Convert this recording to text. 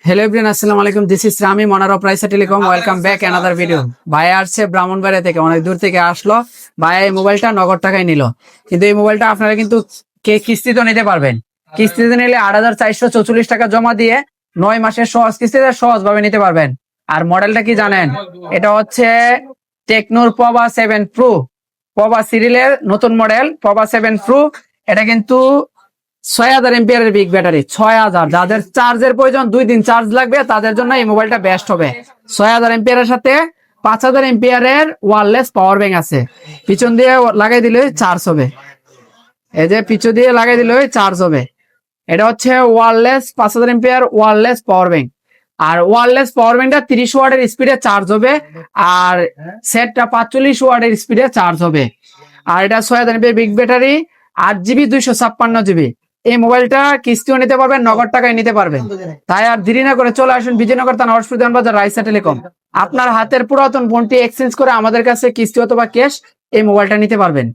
Hello everyone, আসসালামু আলাইকুম। This is Rami Monar of Raisa telecom. Welcome back another video. ভাই আসছে ব্রাহ্মণবাড়িয়া থেকে, অনেক দূর থেকে আসলো। ভাই এই মোবাইলটা নগদ টাকায় নিল, কিন্তু এই মোবাইলটা আপনারা কিন্তু কিস্তিতে নিতে পারবেন। কিস্তিতে নিলে ৮,৪৪৪ টাকা জমা দিয়ে ৯ মাসের সহজ কিস্তিতে সহজ ভাবে নিতে পারবেন। আর মডেলটা কি জানেন? এটা হচ্ছে টেকনোর পবা 7 প্রো, পবা সিরিজের নতুন মডেল পবা 7 প্রো। এটা কিন্তু ৬,০০০ এমপিয়ারের বিগ ব্যাটারি। ৬,০০০, যাদের চার্জের প্রয়োজন 2 দিন চার্জ লাগবে তাদের জন্য এই মোবাইলটা বেস্ট হবে। ৬,০০০ এমপিয়ারের সাথে ৫,০০০ এমপিয়ারের ওয়্যারলেস পাওয়ার ব্যাংক আছে। পিছন দিয়ে লাগাই দিলে চার্জ হবে, এই যে পিছু দিয়ে লাগাই দিলে চার্জ হবে। এটা হচ্ছে ওয়্যারলেস ৫,০০০ এমপিয়ার ওয়্যারলেস পাওয়ার ব্যাংক। আর ওয়্যারলেস পাওয়ার ব্যাংকটা ৩০ ওয়াটের স্পিডে চার্জ হবে, আর সেটটা ৪৫ ওয়াটের স্পিডে চার্জ হবে। আর এটা ৬,০০০ ampere big battery, 8 GB 256 GB. এই মোবাইলটা কিস্তিও নিতে পারবেন, নগদ টাকায় নিতে পারবেন। তাই আর দেরি না করে চলে আসুন বিজয়নগর থানা হসপিটাল বাজার রাইসা টেলিকম। আপনার হাতের পুরাতন ফোনটি এক্সচেঞ্জ করে আমাদের কাছে কিস্তি অথবা ক্যাশ এই মোবাইলটা নিতে পারবেন।